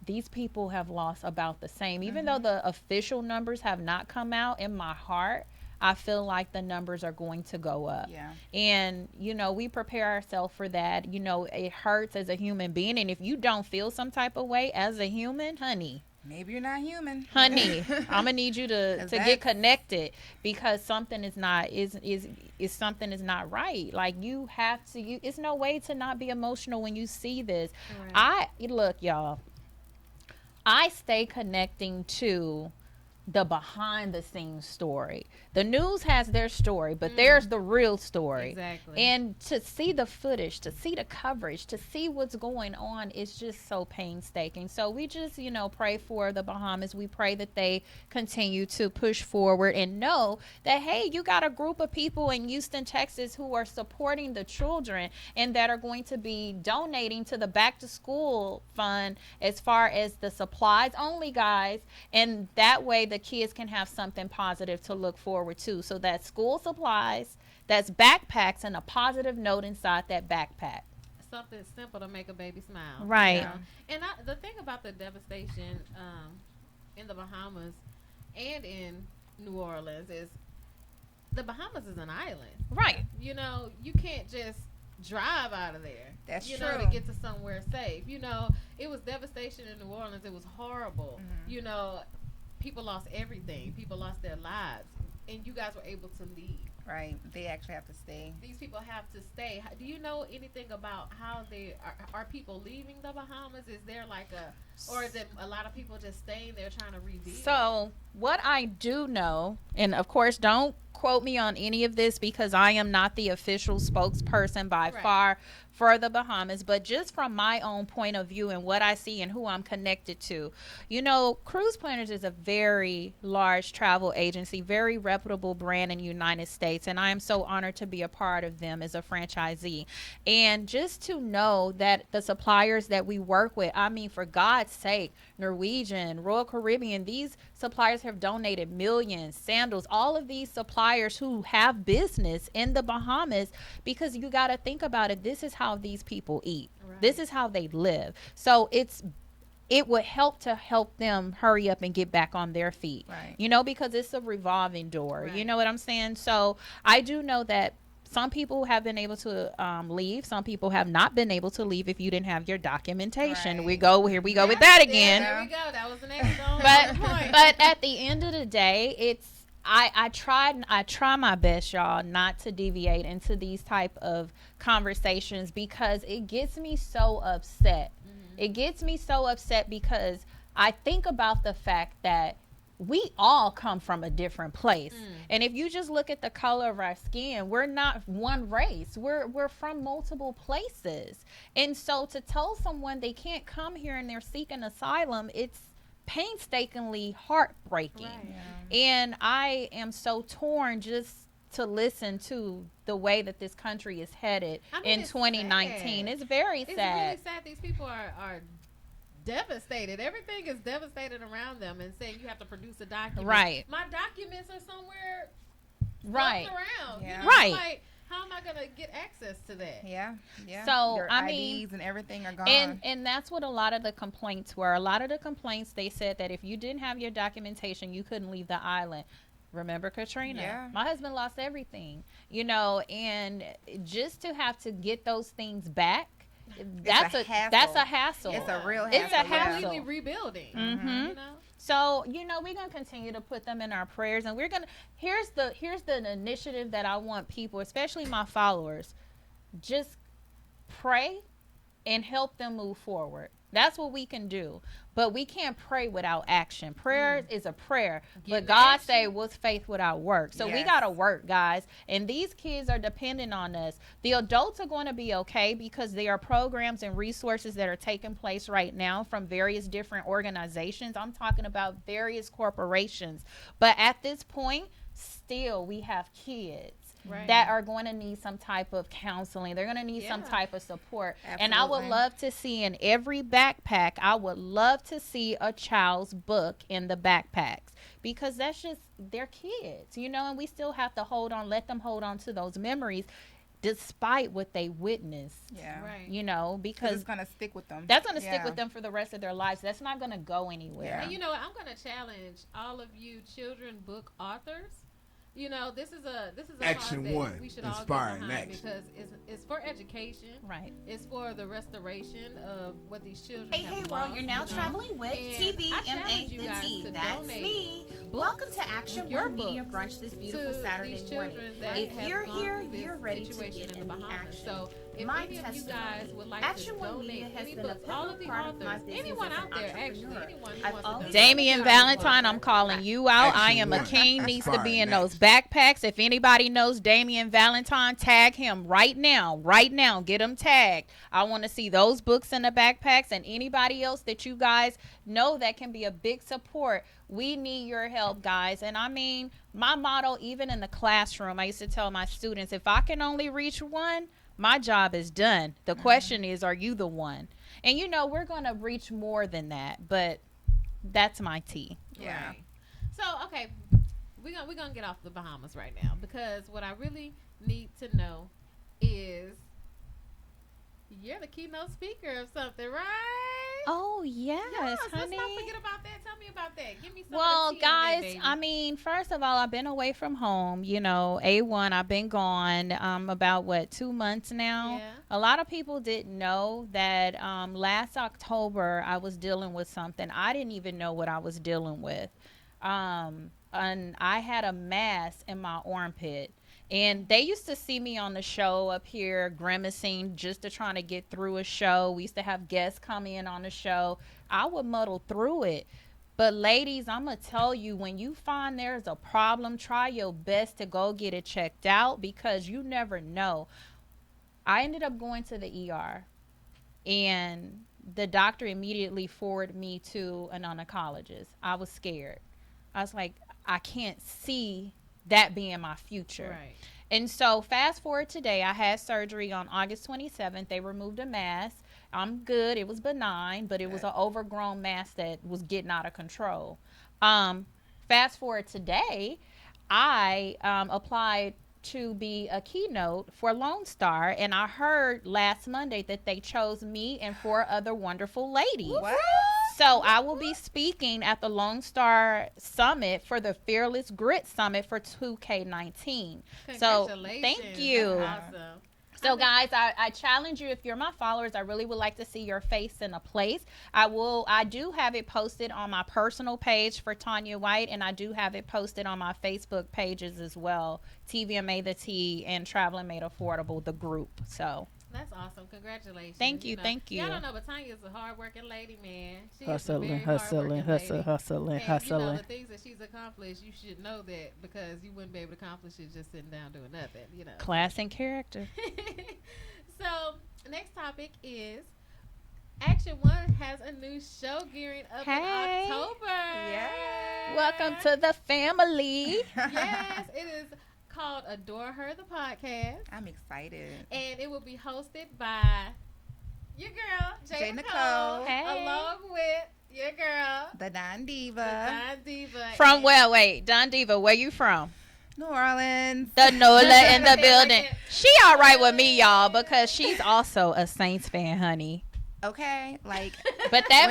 These people have lost about the same. Even though the official numbers have not come out, in my heart, I feel like the numbers are going to go up. Yeah. And, we prepare ourselves for that. It hurts as a human being. And if you don't feel some type of way as a human, honey, maybe you're not human. Honey, I'm gonna need you to get connected, because something is not something is not right. Like, you have to. It's no way to not be emotional when you see this. Right. Look, y'all. I stay connecting to the behind the scenes story. The news has their story, but there's the real story. Exactly. And to see the footage, to see the coverage, to see what's going on is just so painstaking. So we just, pray for the Bahamas. We pray that they continue to push forward and know that, hey, you got a group of people in Houston, Texas who are supporting the children and that are going to be donating to the back to school fund as far as the supplies only, guys. And that way the kids can have something positive to look forward to. So that's school supplies, that's backpacks, and a positive note inside that backpack. Something simple to make a baby smile. Right. And the thing about the devastation in the Bahamas and in New Orleans is the Bahamas is an island. Right. You know, you can't just drive out of there. That's you true. know, to get to somewhere safe. You know, it was devastation in New Orleans. It was horrible. You know, people lost everything. People lost their lives. And you guys were able to leave. Right. They actually have to stay. These people have to stay. Do you know anything about how they are people leaving the Bahamas? Is there like or is it a lot of people just staying there trying to rebuild? So what I do know, and of course don't quote me on any of this because I am not the official spokesperson by far for the Bahamas, but just from my own point of view and what I see and who I'm connected to, you know, Cruise Planners is a very large travel agency, very reputable brand in the United States, and I am so honored to be a part of them as a franchisee. And just to know that the suppliers that we work with, I mean, for God's sake, Norwegian, Royal Caribbean, these suppliers have donated millions, sandals, all of these suppliers who have business in the Bahamas, because you got to think about it. This is how these people eat. Right. This is how they live. So it would help to help them hurry up and get back on their feet, right? You know, because it's a revolving door. Right. You know what I'm saying? So I do know that some people have been able to leave. Some people have not been able to leave if you didn't have your documentation. Right. Here we go with that again. There we go. That was the next point. But at the end of the day, I try my best, y'all, not to deviate into these type of conversations because it gets me so upset. It gets me so upset because I think about the fact that we all come from a different place. And if you just look at the color of our skin, we're not one race. We're from multiple places. And so to tell someone they can't come here and they're seeking asylum, it's painstakingly heartbreaking. Right. Yeah. And I am so torn just to listen to the way that this country is headed in 2019. Sad. It's very sad. It's really sad. These people are devastated. Everything is devastated around them and saying you have to produce a document. Right. My documents are somewhere around. Yeah. You know? Right. Like, how am I going to get access to that? Yeah. So, your IDs and everything are gone. And that's what a lot of the complaints were. A lot of the complaints, they said that if you didn't have your documentation, you couldn't leave the island. Remember Katrina? Yeah. My husband lost everything, you know, and just to have to get those things back, that's a hassle. It's a real hassle. It's a hassle. Completely rebuilding. You know? So, you know, we're going to continue to put them in our prayers, and here's the initiative that I want people, especially my followers, just pray and help them move forward. That's what we can do. But we can't pray without action. Prayer is a prayer. But God say, with faith without work. So we got to work, guys. And these kids are dependent on us. The adults are going to be okay because there are programs and resources that are taking place right now from various different organizations. I'm talking about various corporations. But at this point, still we have kids. Right. That are going to need some type of counseling. They're going to need some type of support. Absolutely. And I would love to see in every backpack, I would love to see a child's book in the backpacks because that's just, they're kids, you know, and we still have to let them hold on to those memories despite what they witnessed. Yeah. Right. You know, because it's going to stick with them. That's going to stick with them for the rest of their lives. That's not going to go anywhere. Yeah. And you know what? I'm going to challenge all of you children book authors. You know, this is a Action cause one, that we should inspiring all get behind action. because it's for education. Right. It's for the restoration of what these children Hey, have world, lost, you're now traveling with TVMA the T. That's me. Welcome to Action One Media Brunch this beautiful Saturday morning. If you're here, you're ready to get in the action. So if my any of you guys would like Action to One donate Media has any been a books, all of the part of my authors, business anyone as an out there, actually, entrepreneur. anyone who I've wants to always donate. Damian Valentine, I'm calling you out. I am a king, needs to be in those backpacks. If anybody knows Damian Valentine, tag him right now. Get him tagged. I want to see those books in the backpacks and anybody else that you guys know that can be a big support. We need your help, guys. And I mean, my motto, even in the classroom, I used to tell my students, if I can only reach one, my job is done. The question is, are you the one? And you know, we're going to reach more than that, but that's my tea. Yeah. Right. So, okay, we're gonna get off the Bahamas right now because what I really need to know is you're the keynote speaker of something, right? Oh, yes, Let's honey. not forget about that. Tell me about that. Give me some Well, of the tea on that, guys, baby. I mean, first of all, I've been away from home. You know, A1, I've been gone about, 2 months now? Yeah. A lot of people didn't know that last October I was dealing with something. I didn't even know what I was dealing with. And I had a mass in my armpit. And they used to see me on the show up here grimacing just to trying to get through a show. We used to have guests come in on the show. I would muddle through it. But ladies, I'm going to tell you, when you find there's a problem, try your best to go get it checked out, because you never know. I ended up going to the ER, and the doctor immediately forwarded me to an oncologist. I was scared. I was like, I can't see that being my future. Right. And so fast forward today, I had surgery on August 27th. They removed a mass. I'm good. It was benign, but it was an overgrown mass that was getting out of control. Fast forward today, I applied to be a keynote for Lone Star, and I heard last Monday that they chose me and 4 other wonderful ladies. What? So I will be speaking at the Lone Star Summit for the Fearless Grit Summit for 2K19. So thank you. That's awesome. So guys, I challenge you, if you're my followers, I really would like to see your face in a place. I do have it posted on my personal page for Tanya White, and I do have it posted on my Facebook pages as well. TVMA The T and Traveling Made Affordable, the group. So That's awesome. Congratulations. Thank you. Thank you. Y'all don't know, but Tanya's a hardworking lady, man. She Hustling. And, you know, the things that she's accomplished, you should know that, because you wouldn't be able to accomplish it just sitting down doing nothing, you know. Class and character. So, next topic is Action One has a new show gearing up in October. Yes. Welcome to the family. Yes, it is called Adore Her, the podcast. I'm excited. And it will be hosted by your girl, J. Nicole, Hey. along with your girl, The Don Diva. Don Diva. From where? Wait, Don Diva, where you from? New Orleans. The Nola in the building. She all right with me, y'all, because she's also a Saints fan, honey. Okay, like, But that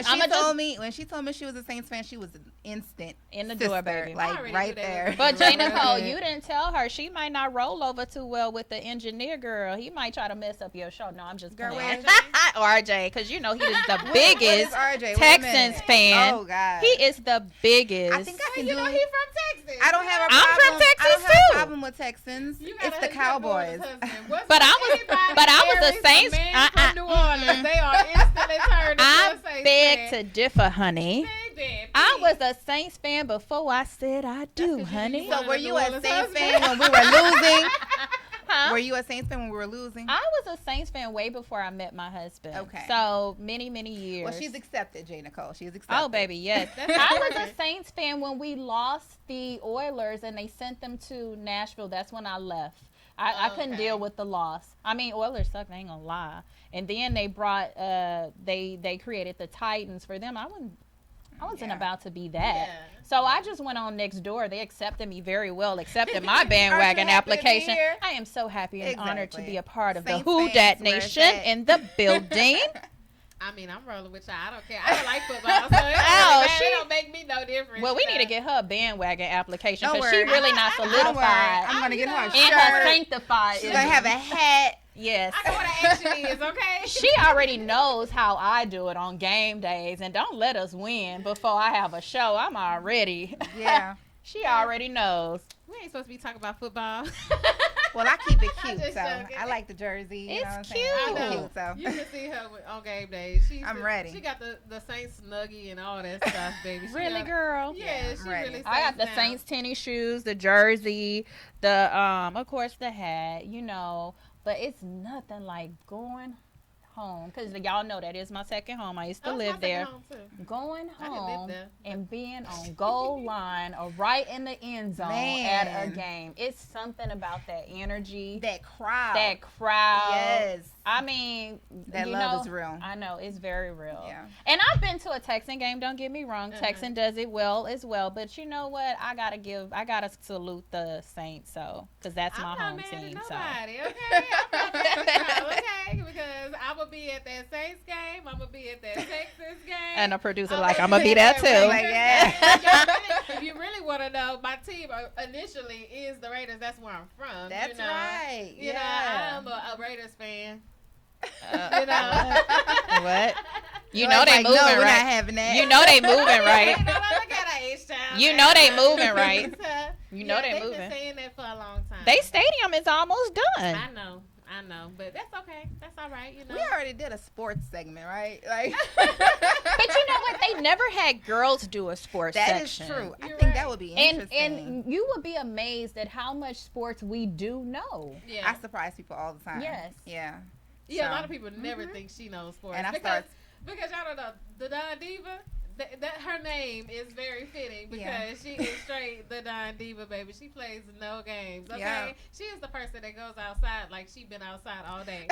when she told me she was a Saints fan, she was an instant in the sister, door, baby. like right there. But J. Nicole, you didn't tell her. She might not roll over too well with the engineer girl. He might try to mess up your show. No, I'm just Girl, playing. where's RJ, because you know he is the biggest RJ? Wait a Texans minute. fan. Oh God, He is the biggest. I think I can You do know it. he from Texas. I don't have a I'm problem. from Texas, I don't have too. a problem with Texans. You gotta It's the hook up with Cowboys. his husband. What's But up, I was- anybody but I was a marries Saints- man from New Orleans. They are instantly turned into I a Saints beg fan. to differ, honey. Baby, I please. was a Saints fan before I said I do, 'cause you honey. wanted So were a you New a Orleans Saints husband? fan when we were losing? Huh? Were you a Saints fan when we were losing? I was a Saints fan way before I met my husband. Okay. So many, many years. Well, she's accepted, J. Nicole. She's accepted. Oh, baby, yes. I was a Saints fan when we lost the Oilers and they sent them to Nashville. That's when I left. I couldn't Okay. deal with the loss. I mean, Oilers suck. I ain't gonna lie. And then they brought, they created the Titans for them. I wasn't about to be that. Yeah. So I just went on next door. They accepted me very well, accepted my bandwagon happy to be application. here? I am so happy and honored to Exactly. be a part of Saints the Who fans, Dat where it's Nation at. in the building. I mean, I'm rolling with y'all. I don't care. I don't like football, so it don't make me no difference. Well, we you need know? to get her a bandwagon application Don't because she worry. really not Don't worry. solidified. I'm gonna get her a And her shirt. sanctified. She's gonna have a hat. Yes. I know what an action is, okay? She already knows how I do it on game days, and don't let us win before I have a show. I'm already. Yeah. She already knows. We ain't supposed to be talking about football. Well, I keep it I'm cute, just so joking. I like the jersey. You It's know what I'm cute. saying? I I keep it know. cute, so. You can see her on game days. I'm ready. She got the Saints snuggie and all that stuff, baby. She Really, got, girl? Yeah, I'm she ready. really. I got the down. Saints tennis shoes, the jersey, the of course the hat, you know, but it's nothing like going home because y'all know that is my second home. I used to Oh, it's live my there. second home, too. Going I didn't live home there. and being on goal line or right in the end zone at a Man. game. It's something about that energy, That crowd. that crowd. Yes. I mean, That you love know, is real. I know it's very real. Yeah. And I've been to a Texan game. Don't get me wrong. Texan does it well as well. But you know what? I gotta salute the Saints. So, because that's my I'm home not mad team. at So. nobody, okay? I'm not mad at y'all, okay? because I'm gonna be at that Saints game. I'm gonna be at that Texas game. And a producer I'm gonna be there too. Like, yeah. If you really want to know, my team initially is the Raiders. That's where I'm from. That's right. You know, I'm a Raiders fan. What? You So know it's they like, moving no, right. we're not having that. You know they moving right. Look at our H-Town. You know they moving right. You know they've they been moving. saying that for a long time. They stadium is almost done. I know, but that's okay. That's all right. You know, We already did a sports segment, right? Like, But you know what? They never had girls do a sports that is section. true. I You're think right. that would be interesting. And you would be amazed at how much sports we do know. yeah, I surprise people all the time. Yes. Yeah. yeah. A So- lot of people never think she knows sports, And I because y'all don't know the Don Diva. That her name is very fitting because Yeah. she is straight the Don Diva, baby. She plays no games. Okay, Yeah. she is the person that goes outside like she been outside all day.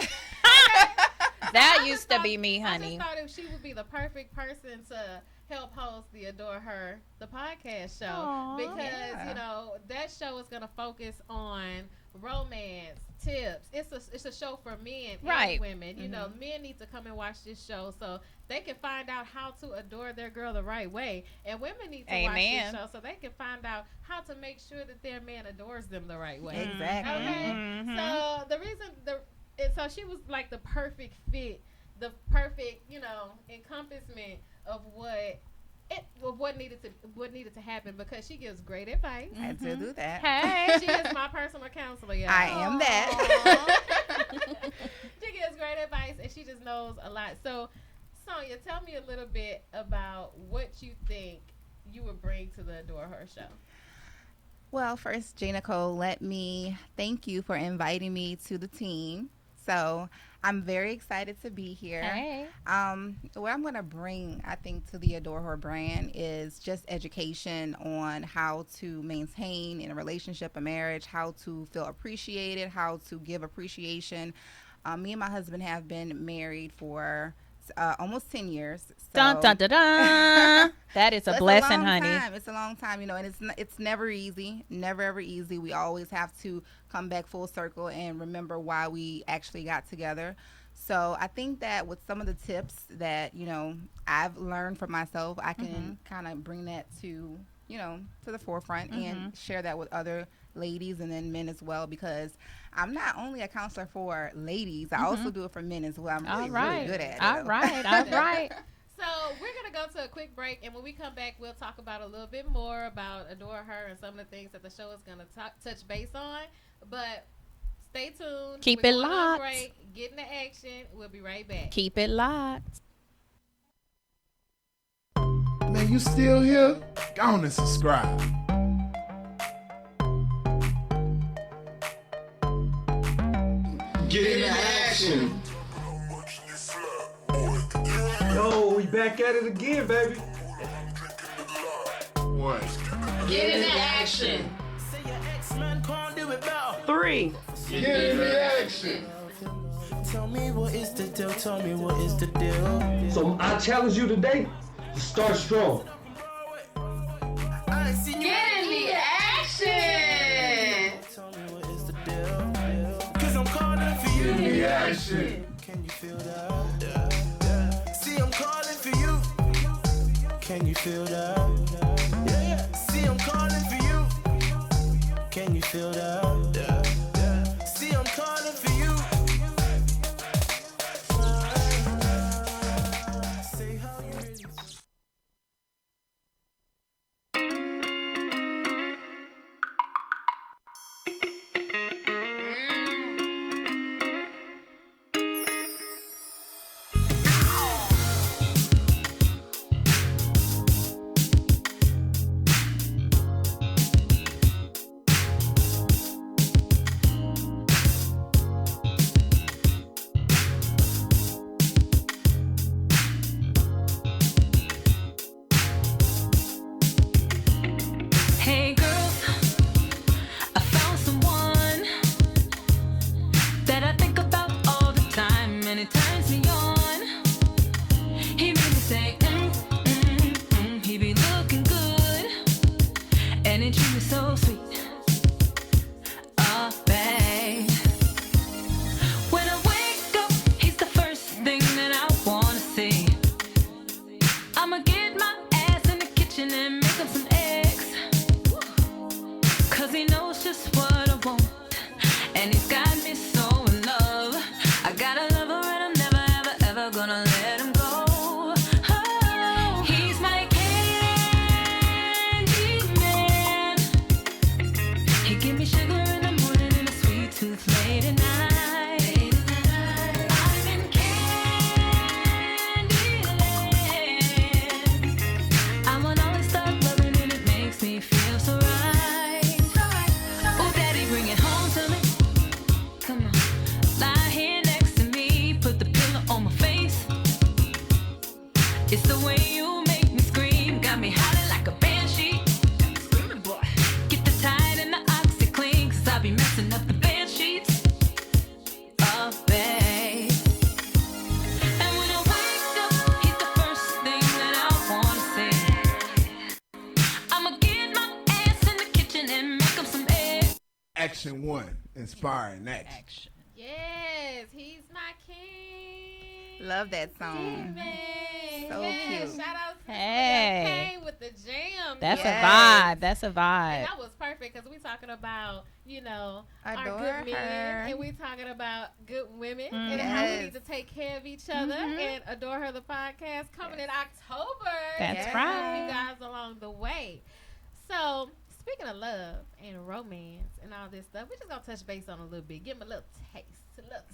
That I used just to thought- be me, I honey. just thought she would be the perfect person to help host the Adore Her, the podcast show. Aw. Because, Yeah. you know, that show is going to focus on romance, tips. It's a show for men Right. and women. You know, men need to come and watch this show so they can find out how to adore their girl the right way. And women need to watch Amen. this show so they can find out how to make sure that their man adores them the right way. Exactly. Okay? Mhm. So the reason and so she was like the perfect fit, the perfect, you know, encompassment of what needed to happen, because she gives great advice. I had to do that. Hey. She is my personal counselor, y'all. I am that. She gives great advice and she just knows a lot. So, Sonia, tell me a little bit about what you think you would bring to the Adore Her show. Well, first, J. Nicole, let me thank you for inviting me to the team. So I'm very excited to be here. Hey. What I'm going to bring, I think, to the Adore Her brand is just education on how to maintain in a relationship, a marriage, how to feel appreciated, how to give appreciation. Me and my husband have been married for almost 10 years. So Dun, dun, dun, dun. That is so a it's blessing, long honey. time. It's a long time, you know, and it's never easy, never ever easy. We always have to come back full circle and remember why we actually got together. So I think that with some of the tips that, you know, I've learned for myself, I can kind of bring that to, you know, to the forefront and share that with other ladies and then men as well, because I'm not only a counselor for ladies, I also do it for men as well. I'm really, really good at it. All right. So we're going to go to a quick break, and when we come back, we'll talk about a little bit more about Adore Her and some of the things that the show is going to touch base on. But stay tuned. Keep We're it going on locked. break. Get into action. We'll be right back. Keep it locked. Man, you still here? Go on and subscribe. Get into action. Yo, we back at it again, baby. What? Get into action. 3. Get into action. Tell me what is the deal, tell me what is the deal. So I challenge you today to start strong. I ain't seen you. Get into action. Tell me what is the deal. Cause I'm calling for you. Get into action. Can you feel that? See, I'm calling for you. Can you feel that? See, I'm calling for you. Can you feel that? See, I'm calling for you. Say how you really feel. just what I want, and he's got me so in love. I gotta love her and I'm never ever ever gonna let him go. Oh, he's my candy man. He give me sugar in the morning and a sweet tooth late at night. I'm in Candyland. I want all this stuff loving and it makes me feel so right. Oh, daddy, bring it home to me. Come on, lie here next to me. Put the pillow on my face. It's the way you make me scream. Got me howling like a banshee. Screaming, boy. Get the Tide and the OxyClean, 'cause I be messing up the bed sheets. Oh, babe. And when I wake up, he's the first thing that I wanna say. I'ma get my ass in the kitchen and make 'em some eggs. Action 1, inspiring action. Yes, he's my king. Love that song. So cute. Shout out to Hey. Kane with the jam. That's Yes. a vibe. That's a And vibe. that was perfect because we talking about, our Adore good men, her. and we talking about good women Mm-hmm. and how we Yes. need to take care of each other. And Adore Her, the podcast, coming in October. That's to right. help you guys along the way. So, speaking of love and romance and all this stuff, we're just going to touch base on a little bit. Give them a little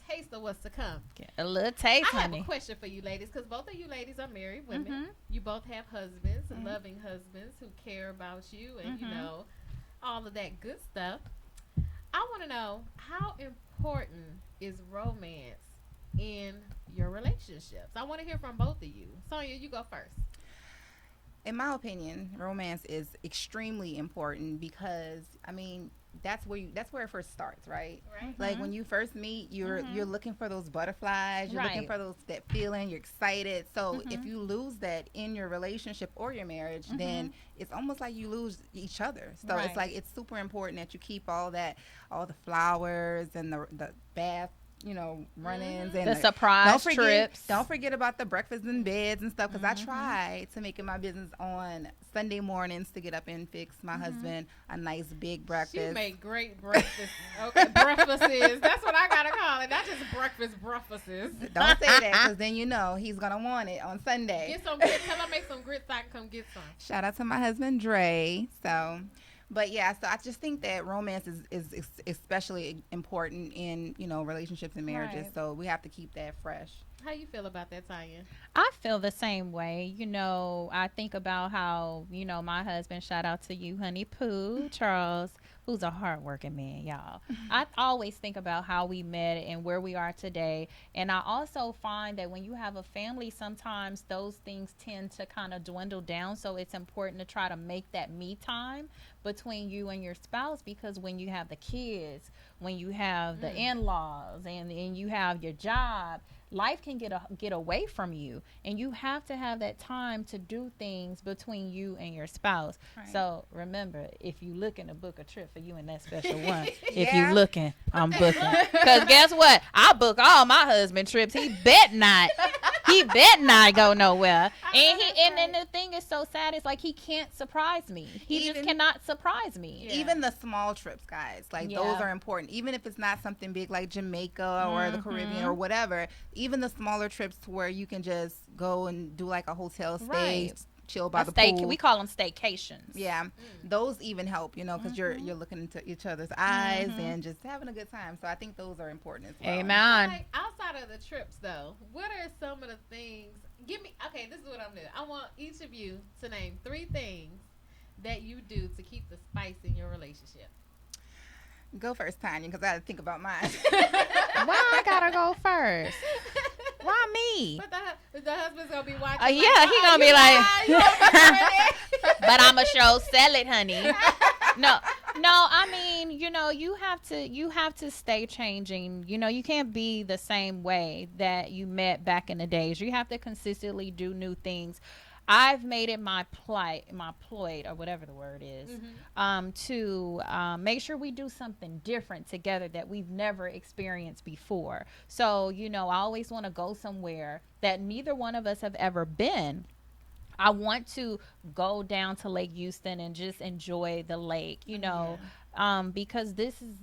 taste of what's to come. Get a little taste, I have honey. a question for you ladies, because both of you ladies are married women. Mhm. You both have husbands, loving husbands who care about you and, all of that good stuff. I want to know, how important is romance in your relationships? I want to hear from both of you. Sonia, you go first. In my opinion, romance is extremely important because that's where it first starts, right? Like when you first meet, you're looking for those butterflies, you're looking Right. for that feeling, you're excited. So if you lose that in your relationship or your marriage, then it's almost like you lose each other. So Right. it's like it's super important that you keep all the flowers and the bath, run-ins and The surprise don't trips. Don't forget about the breakfast in beds and stuff, because I try to make it my business on Sunday mornings to get up and fix my husband a nice big breakfast. She make great breakfast. Okay, breakfasts. That's what I gotta call it. Not just breakfasts. Don't say that, because then he's gonna want it on Sunday. Get some grits. Tell her make some grits so I can come get some. Shout out to my husband Dre. But yeah, so I just think that romance is especially important in relationships and marriages. Right. So we have to keep that fresh. How you feel about that, Tanya? I feel the same way. I think about how, my husband, shout out to you, honey Pooh, Charles, who's a hardworking man, y'all. I always think about how we met and where we are today. And I also find that when you have a family, sometimes those things tend to kind of dwindle down. So it's important to try to make that me time between you and your spouse, because when you have the kids, when you have the in-laws, and you have your job, life can get away from you, and you have to have that time to do things between you and your spouse. Right. So remember, if you looking to book a trip for you and that special one, if Yeah. you looking, I'm booking. Because guess what? I book all my husband trips. He bet not go nowhere. And then the thing is so sad, it's like he can't surprise me. He just cannot surprise me. Even the small trips, guys, like those are important. Even if it's not something big like Jamaica or the Caribbean or whatever, even the smaller trips to where you can just go and do like a hotel stay, Right. chill by the pool. We call them staycations. Yeah, those even help, because you're looking into each other's eyes and just having a good time. So I think those are important as well. Amen. Like, outside of the trips, though, what are some of the things? This is what I'm doing. I want each of you to name 3 things that you do to keep the spice in your relationship. Go first, Tanya, because I got to think about mine. Why I gotta go first? Why me? But the husband's gonna be watching. Yeah, he gonna be like, but I'm a show sell it, honey. No, I mean, you have to stay changing. You can't be the same way that you met back in the days. You have to consistently do new things. I've made it my ploy, or whatever the word is, to make sure we do something different together that we've never experienced before. So, I always want to go somewhere that neither one of us have ever been. I want to go down to Lake Houston and just enjoy the lake, because this is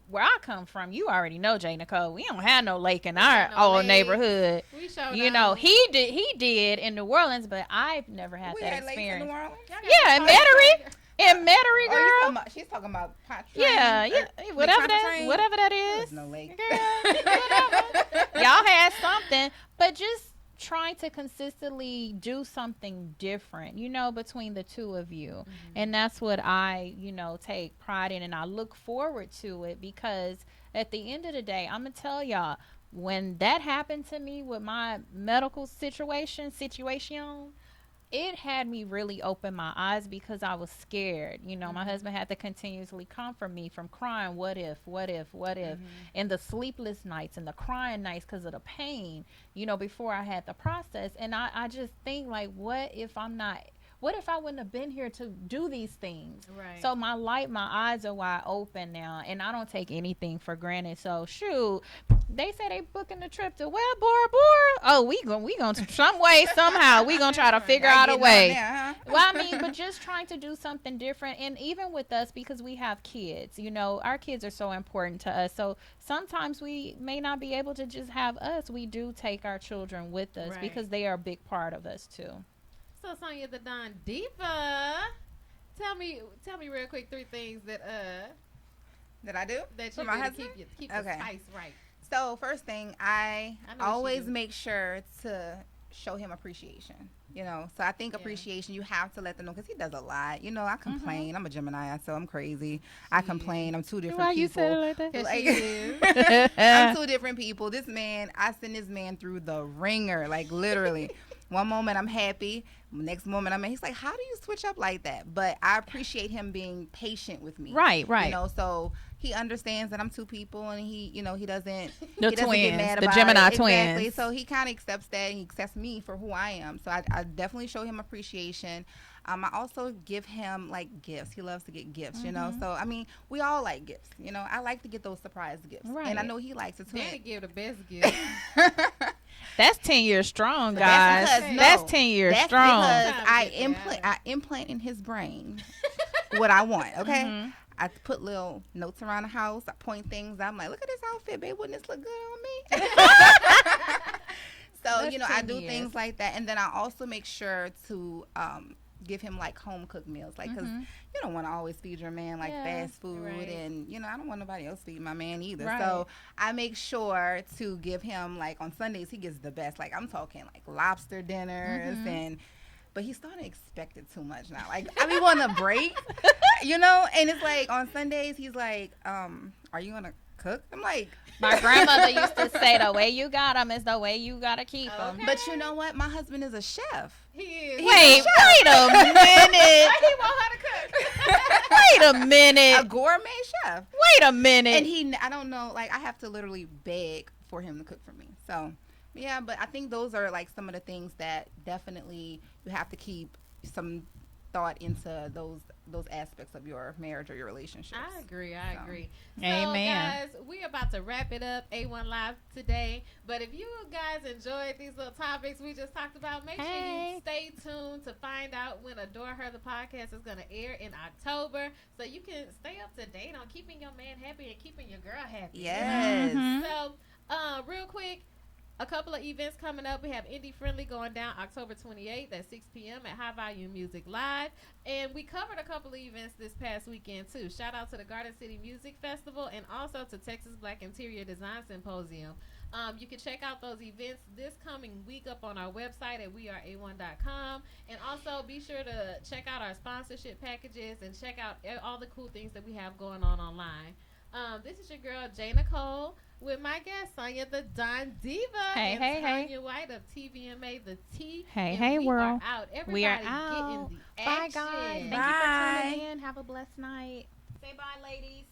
where I come from. You already know, Jay Nicole. We don't have no lake in our old neighborhood. We sure You know, he did in New Orleans, but I've never had that had lakes in experience. New Orleans? Yeah, in Metairie. In Metairie, girl. She's talking about Pot Yeah, whatever that is. There's no lake. Girl, whatever. Y'all had something, but just trying to consistently do something different, between the two of you. Mm-hmm. And that's what I, take pride in, and I look forward to it, because at the end of the day, I'm gonna tell y'all, when that happened to me with my medical situation, it had me really open my eyes, because I was scared. My husband had to continuously comfort me from crying, what if, and the sleepless nights and the crying nights because of the pain, before I had the process. And I just think, like, what if I wouldn't have been here to do these things? Right. So my eyes are wide open now, and I don't take anything for granted. So shoot, they say they booking the trip to Bora. Oh, we gonna some way, somehow we gonna try to figure out a way. Well, I mean, but just trying to do something different. And even with us, because we have kids, our kids are so important to us. So sometimes we may not be able to just have us. We do take our children with us, because they are a big part of us too. So Sonia the Don Diva, tell me real quick 3 things that I do that you my do husband? to keep the spice right. So first thing, I always make sure to show him appreciation. So I think appreciation, you have to let them know, because he does a lot. I complain. I'm a Gemini, so I'm crazy. I complain. I'm 2 different people. You said it like that? I'm 2 different people. This man, I send this man through the ringer, like literally. One moment I'm happy, next moment he's like, how do you switch up like that? But I appreciate him being patient with me. Right. So he understands that I'm 2 people, and he doesn't the he doesn't twins, get mad the about Gemini it. twins. Exactly. So he kind of accepts that, and he accepts me for who I am. So I definitely show him appreciation. I also give him like gifts. He loves to get gifts, So I mean, we all like gifts. I like to get those surprise gifts, and I know he likes it too. Daddy give the best gift. That's 10 years strong, guys. That's 10 years strong. Because I implant in his brain what I want. Okay. Mm-hmm. I put little notes around the house. I point things out. I'm like, look at this outfit, babe. Wouldn't this look good on me? So, I do things like that. And then I also make sure to give him like home cooked meals, like, because you don't want to always feed your man like fast food, and I don't want nobody else feeding my man either. So I make sure to give him, like, on Sundays he gets the best, like I'm talking like lobster dinners, but he's starting to expect it too much now. Like, I be wanting a break, and it's like on Sundays he's like, are you gonna cook? I'm like, my grandmother used to say, the way you got them is the way you gotta keep them. But you know what? My husband is a chef. He is. Wait a minute. He want her to cook. Wait a minute. A gourmet chef. Wait a minute. And I don't know, like, I have to literally beg for him to cook for me. So, yeah, but I think those are like some of the things that definitely you have to keep some thought into those aspects of your marriage or your relationships. I agree. So, amen. Guys, we're about to wrap it up, A1 Live today. But if you guys enjoyed these little topics we just talked about, make sure you stay tuned to find out when Adore Her, the podcast, is going to air in October, so you can stay up to date on keeping your man happy and keeping your girl happy. Yes. So, real quick, a couple of events coming up. We have Indie Friendly going down October 28th at 6 p.m. at High Volume Music Live. And we covered a couple of events this past weekend, too. Shout out to the Garden City Music Festival and also to Texas Black Interior Design Symposium. You can check out those events this coming week up on our website at wearea1.com. And also be sure to check out our sponsorship packages and check out all the cool things that we have going on online. This is your girl, Jay Nicole, with my guest, Sonia the Don Diva, and Tanya White of TVMA, the T. Hey, world. Are out. Everybody we are out. Get in the action. Bye, guys. Thank you for tuning in. Have a blessed night. Say bye, ladies.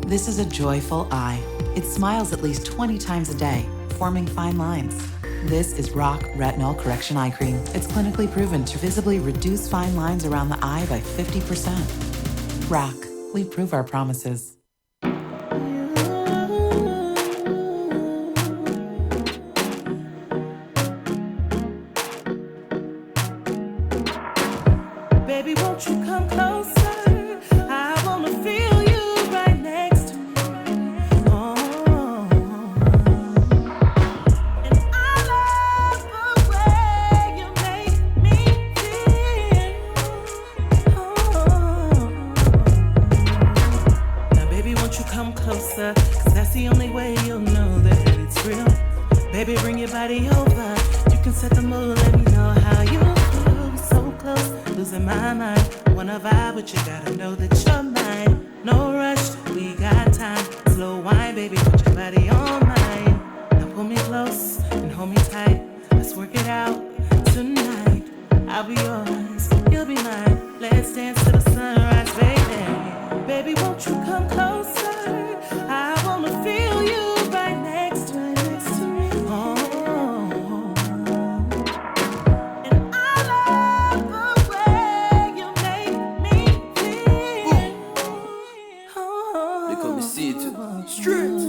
This is a joyful eye. It smiles at least 20 times a day, forming fine lines. This is Rock Retinol Correction Eye Cream. It's clinically proven to visibly reduce fine lines around the eye by 50%. Rock. We prove our promises. won't you come closer? I wanna feel you right next to me. Oh, and I love the way you make me feel. Oh, now baby, won't you come closer? 'Cause that's the only way you'll know that it's real. Baby, bring your body over. You can set the mood, let me know how you feel. So close, losing my mind. Wanna vibe, but you gotta know that you're mine. No rush, we got time. Slow wine, baby, put your body on mine. Now pull me close and hold me tight. Let's work it out tonight. I'll be yours, you'll be mine. Let's dance to the sunrise, baby. Baby, won't you come closer? I wanna feel you right next to me. Straight.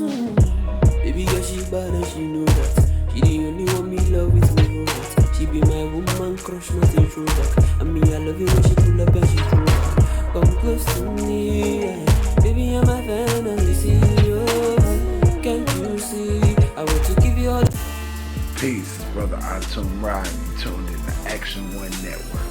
Baby girl, she bad and she know that. She the only one me love with me know that. She be my woman crush, not a throwback. And me, I love it when she pull up and she throw back. Come close to me, yeah. Baby, I'm a fan and I see you. Can't you see? I want to give you all. Peace, brother Atum Ryan. You tuned in to Action One Network.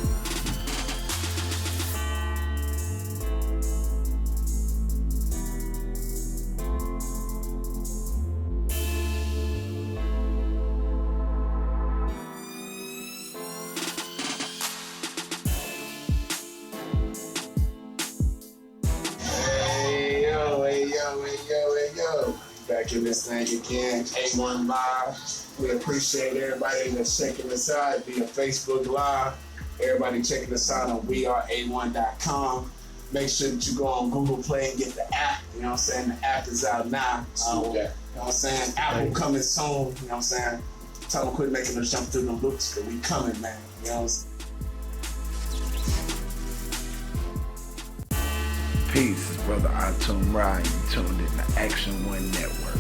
Back in this thing again, A1 Live. We appreciate everybody that's checking us out via Facebook Live. Everybody checking us out on weareA1.com. Make sure that you go on Google Play and get the app. You know what I'm saying? The app is out now. You know what I'm saying? Apple coming soon. You know what I'm saying? Tell them quit making us jump through the loops, because we coming, man. You know what I'm saying? Peace, brother Atum Ryan. You tuned in to Action One Network.